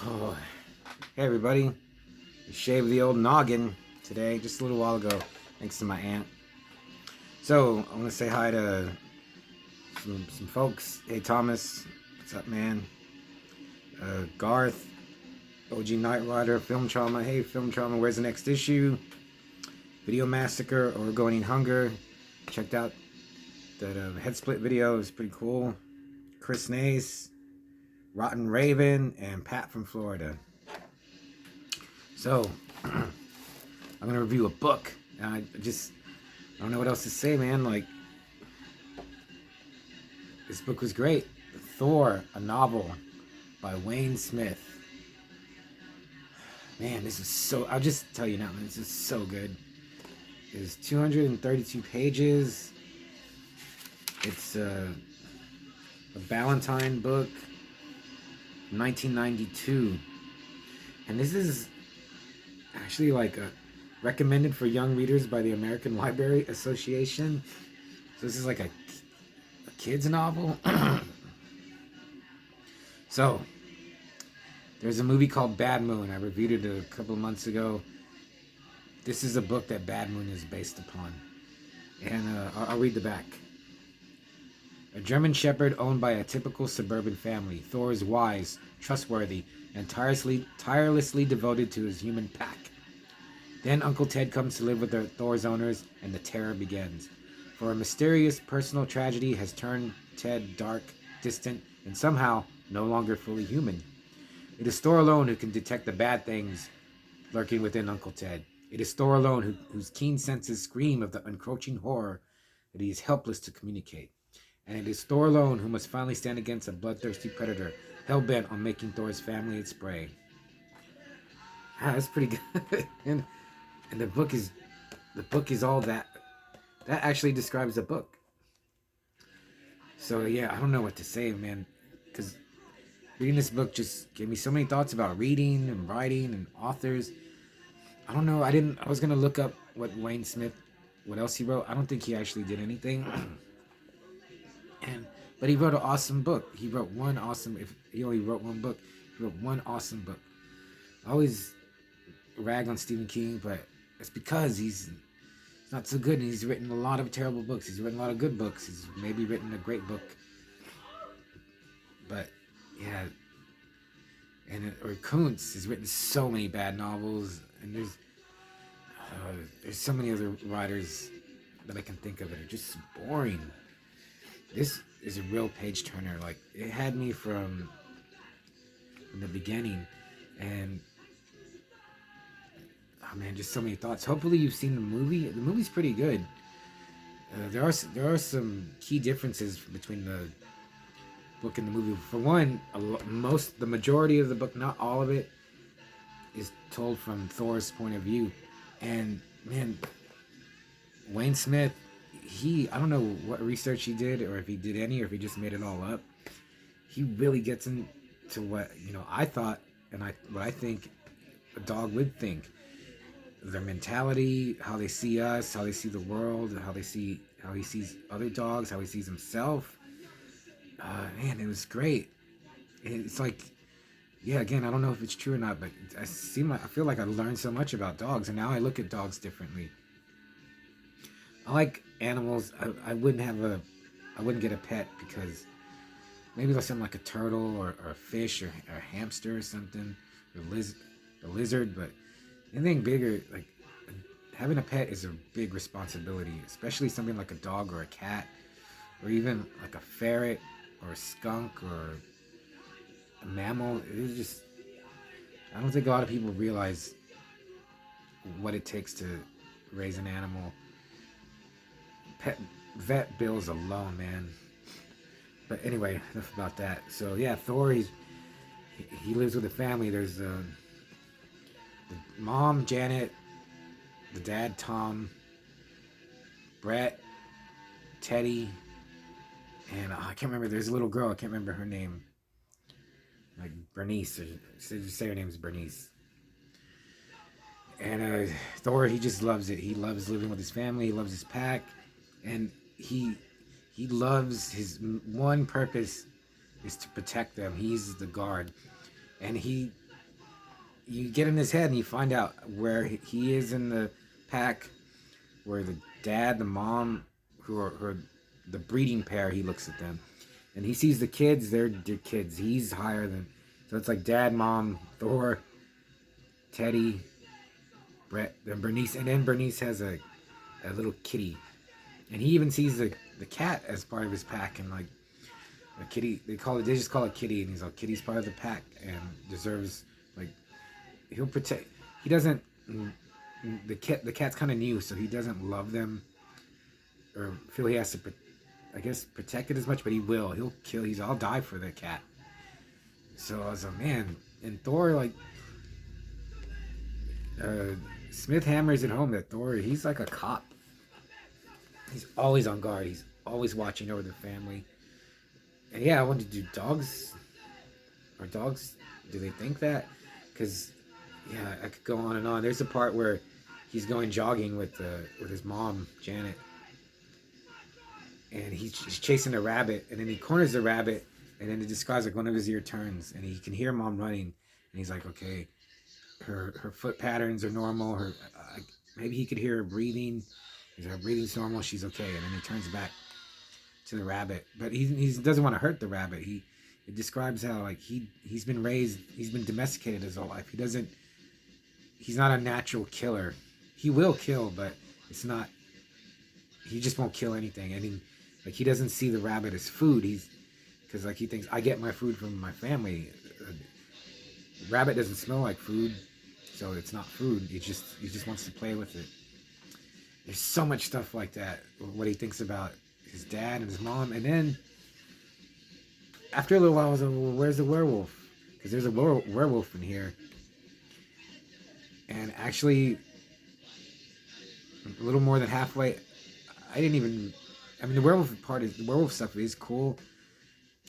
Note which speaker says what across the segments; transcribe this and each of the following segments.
Speaker 1: Oh, hey everybody, shaved the old noggin today, just a little while ago, thanks to my aunt. So I want to say hi to some folks. Hey Thomas, what's up, man? Garth, OG Night Rider, Film Trauma. Hey Film Trauma, where's the next issue? Video Massacre or Going Hunger. Checked out that head split video. It's pretty cool. Chris Nace, Rotten Raven, and Pat from Florida. So I'm gonna review a book. And I don't know what else to say, man. Like, this book was great. Thor, a novel by Wayne Smith. Man, this is so. I'll just tell you now, man, this is so good. It's 232 pages. It's a Ballantine book, 1992, and this is actually like recommended for young readers by the American Library Association. So this is like a kid's novel. So there's a movie called Bad Moon. I reviewed it a couple of months ago. This is a book that Bad Moon is based upon, and I'll read the back. A German shepherd owned by a typical suburban family, Thor is wise, trustworthy, and tirelessly devoted to his human pack. Then Uncle Ted comes to live with the Thor's owners, and the terror begins. For a mysterious personal tragedy has turned Ted dark, distant, and somehow no longer fully human. It is Thor alone who can detect the bad things lurking within Uncle Ted. It is Thor alone whose keen senses scream of the encroaching horror that he is helpless to communicate. And it is Thor alone who must finally stand against a bloodthirsty predator, hell-bent on making Thor's family its prey. Ah, that's pretty good. and the book is all that. That actually describes the book. So yeah, I don't know what to say, man, because reading this book just gave me so many thoughts about reading and writing and authors. I don't know. I was gonna look up what Wayne Smith, what else he wrote. I don't think he actually did anything. But he wrote an awesome book. He wrote one awesome. If he only wrote one book, he wrote one awesome book. I always rag on Stephen King, but it's because he's not so good, and he's written a lot of terrible books. He's written a lot of good books. He's maybe written a great book, but yeah. Or Kuntz has written so many bad novels, and there's so many other writers that I can think of that are just boring. This is a real page turner. Like, it had me from the beginning, and oh man, just so many thoughts. Hopefully you've seen the movie. The movie's pretty good. There are some key differences between the book and the movie. For one, the majority of the book, not all of it, is told from Thor's point of view. And man, Wayne Smith, I don't know what research he did, or if he did any, or if he just made it all up. He really gets into what I thought, and what I think a dog would think. Their mentality, how they see us, how they see the world, how he sees other dogs, how he sees himself. Man, it was great. It's like, yeah, again, I don't know if it's true or not, but I feel like I learned so much about dogs, and now I look at dogs differently. I like animals. I wouldn't get a pet because maybe like something like a turtle or a fish or a hamster or something, or a lizard, but anything bigger, like having a pet is a big responsibility, especially something like a dog or a cat, or even like a ferret or a skunk or a mammal. I don't think a lot of people realize what it takes to raise an animal. Vet bills alone, man. But anyway, enough about that. So yeah, Thor, he lives with a family. There's the mom, Janet, the dad, Tom, Brett, Teddy, and I can't remember. There's a little girl. I can't remember her name. Like Bernice, or say her name's Bernice. And Thor, he just loves it. He loves living with his family. He loves his pack, and he loves his one purpose is to protect them. He's the guard, and he you get in his head and you find out where he is in the pack, where the dad, the mom, who are the breeding pair. He looks at them, and he sees the kids. They're kids. He's higher than. So it's like dad, mom, Thor, Teddy, Brett, then Bernice, and then Bernice has a little kitty, and he even sees the cat as part of his pack, and like a kitty, they just call it Kitty, and he's like, Kitty's part of the pack and deserves, like, he'll protect. He doesn't. The cat's kind of new, so he doesn't love them or feel he has to, I guess, protect it as much. But he will. He'll kill. I'll die for the cat. So I was like, man, and Thor, like, uh, Smith hammers it home that Thor, he's like a cop. He's always on guard. He's always watching over the family. And yeah, I wondered, do dogs, do they think that? Because yeah, I could go on and on. There's a part where he's going jogging with his mom, Janet, and he's chasing a rabbit, and then he corners the rabbit, and then it describes like one of his ear turns, and he can hear mom running, and he's like, okay, her foot patterns are normal. Maybe he could hear her breathing. Her breathing's normal. She's okay, and then he turns back to the rabbit, but he doesn't want to hurt the rabbit. It describes how like he's been raised, he's been domesticated his whole life. He's not a natural killer. He will kill, but it's not. He just won't kill anything. And he doesn't see the rabbit as food. Because like he thinks I get my food from my family. Rabbit doesn't smell like food, so it's not food. He just wants to play with it. There's so much stuff like that. What he thinks about his dad and his mom, and then after a little while, I was like, well, where's the werewolf? Because there's a werewolf in here. And actually, a little more than halfway, I didn't even. I mean, the werewolf stuff is cool,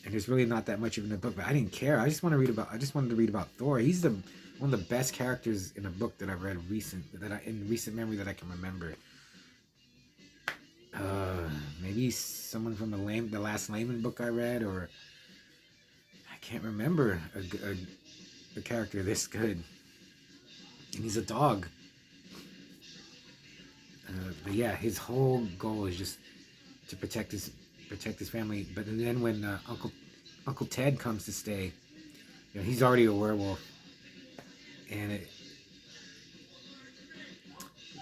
Speaker 1: and there's really not that much of in the book. But I didn't care. I just wanted to read about Thor. He's one of the best characters in a book that I've read in recent memory that I can remember. Maybe someone from the last Layman book I read, or I can't remember a character this good. And he's a dog. But yeah, his whole goal is just to protect his family. But then when Uncle Ted comes to stay, he's already a werewolf, and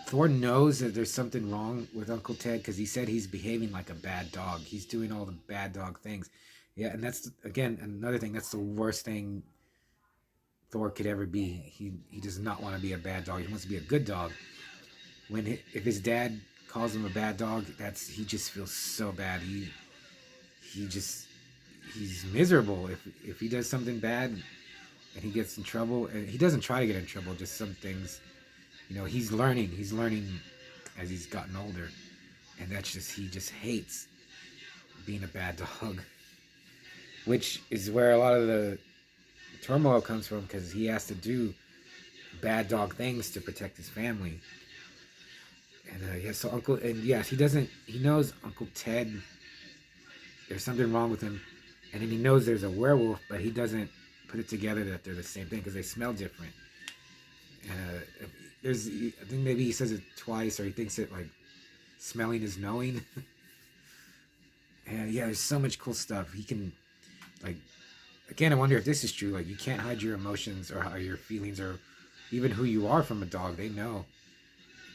Speaker 1: Thor knows that there's something wrong with Uncle Ted because he said he's behaving like a bad dog. He's doing all the bad dog things. Yeah, and that's again another thing. That's the worst thing Thor could ever be. He does not want to be a bad dog. He wants to be a good dog. If his dad calls him a bad dog, he just feels so bad. He's miserable if he does something bad and he gets in trouble. And he doesn't try to get in trouble. Just some things. He's learning as he's gotten older, and he just hates being a bad dog, which is where a lot of the turmoil comes from, because he has to do bad dog things to protect his family. And he knows Uncle Ted, there's something wrong with him, and then he knows there's a werewolf, but he doesn't put it together that they're the same thing because they smell different. I think maybe he says it twice, or he thinks it like smelling is knowing. And yeah, there's so much cool stuff. He can, like, again, I wonder if this is true. Like, you can't hide your emotions or how your feelings or even who you are from a dog. They know,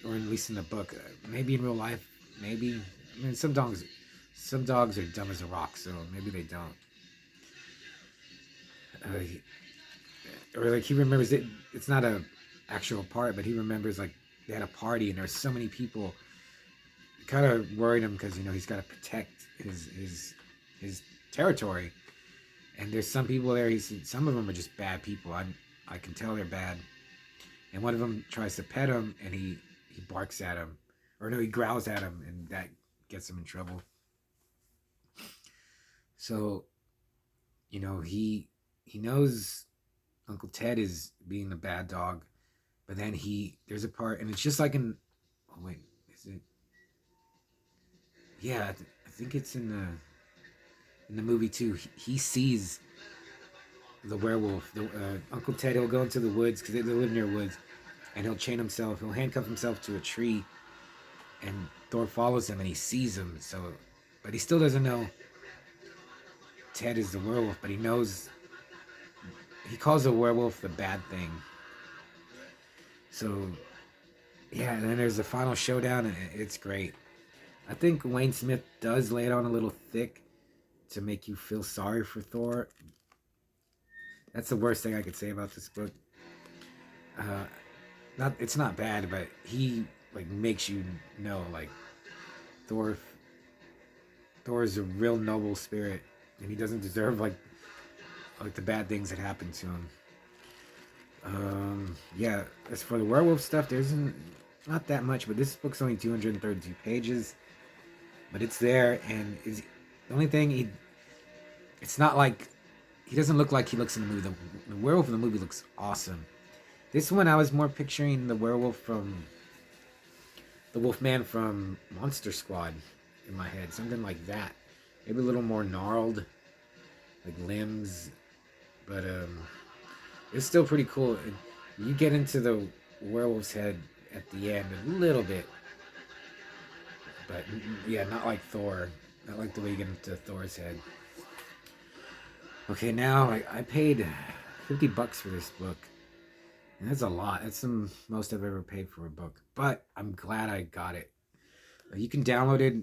Speaker 1: or at least in the book. Maybe in real life, maybe. I mean, some dogs are dumb as a rock, so maybe they don't. Or like he remembers it. It's not a actual part, but he remembers like they had a party and there's so many people. It kind of worried him because he's got to protect his territory, and there's some people there. Some of them are just bad people. I can tell they're bad. And one of them tries to pet him, and he barks at him, or no, he growls at him, and that gets him in trouble. So, he knows Uncle Ted is being the bad dog, but then there's a part, and it's just like is it? Yeah, I think it's in the movie too. He sees the werewolf. Uncle Ted, he'll go into the woods because they live near woods, and he'll chain himself. He'll handcuff himself to a tree, and Thor follows him, and he sees him. So, but he still doesn't know Ted is the werewolf. But he knows he calls the werewolf the bad thing. So, yeah, and then there's the final showdown, and it's great. I think Wayne Smith does lay it on a little thick to make you feel sorry for Thor. That's the worst thing I could say about this book. It's not bad, but he like makes you know like Thor is a real noble spirit, and he doesn't deserve like the bad things that happen to him. Yeah, as for the werewolf stuff, there's not that much, but this book's only 232 pages, but it's there, and the only thing it's not like he doesn't look like he looks in the movie. The werewolf in the movie looks awesome. This one, I was more picturing the werewolf from the Wolfman from Monster Squad in my head, something like that. Maybe a little more gnarled, like limbs, but it's still pretty cool. You get into the werewolf's head at the end a little bit, but yeah, not like Thor. Not like the way you get into Thor's head. Okay, now I paid $50 for this book. And that's a lot. That's the most I've ever paid for a book. But I'm glad I got it. You can download it.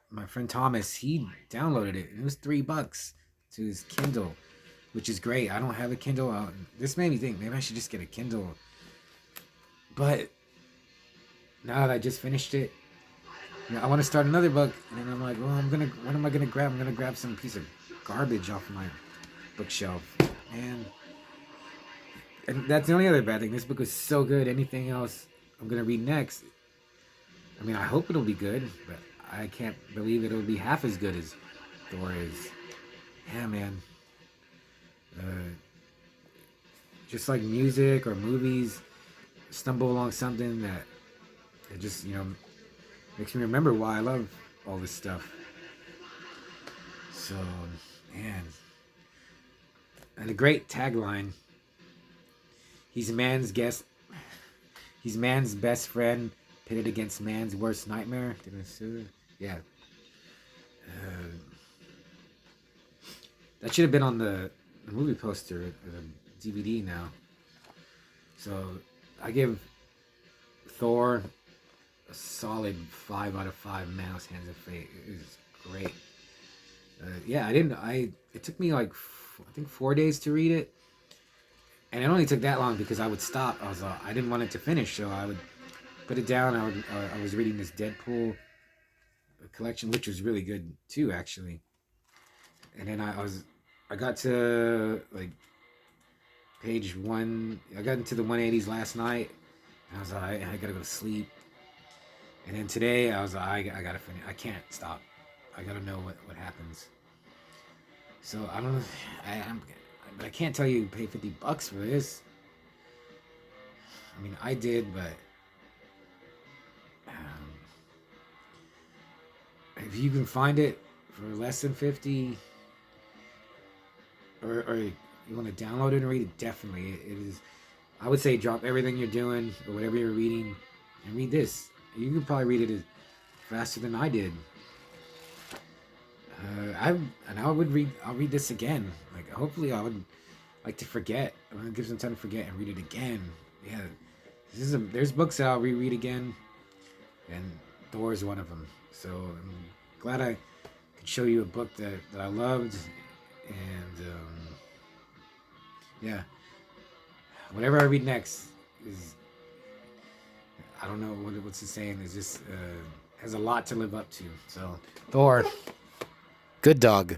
Speaker 1: My friend Thomas, he downloaded it. It was $3 to his Kindle, which is great. I don't have a Kindle. This made me think maybe I should just get a Kindle. But now that I just finished it, I want to start another book. And then I'm like, well, what am I gonna grab? I'm gonna grab some piece of garbage off of my bookshelf. And that's the only other bad thing. This book is so good. Anything else I'm going to read next, I mean, I hope it'll be good, but I can't believe it'll be half as good as Thor is. Yeah, man. Just like music or movies, stumble along something that it just, makes me remember why I love all this stuff. So, man. And a great tagline. He's man's best friend pitted against man's worst nightmare. Yeah. That should have been on the movie poster or the DVD now. So I give Thor a solid 5 out of 5 Manos Hands of Fate. It was great. It took me like, I think 4 days to read it. And it only took that long because I would stop. I didn't want it to finish, so I would put it down. I was reading this Deadpool collection, which was really good too, actually. And then I got to like page 1. I got into the 180s last night, and I was like, I gotta go to sleep. And then today I was like, I gotta finish. I can't stop. I gotta know what happens. So I don't know. But I can't tell you pay $50 for this. I mean, I did, but if you can find it for less than 50, or you want to download it and read it, definitely it is. I would say drop everything you're doing or whatever you're reading and read this. You could probably read it faster than I did. I'll read this again. Like, hopefully I would like to forget. I'm gonna give some time to forget and read it again. Yeah, there's books that I'll reread again, and Thor is one of them. So I'm glad I could show you a book that I loved, and yeah, whatever I read next is, I don't know what's it saying. It's just has a lot to live up to. So Thor. Good dog.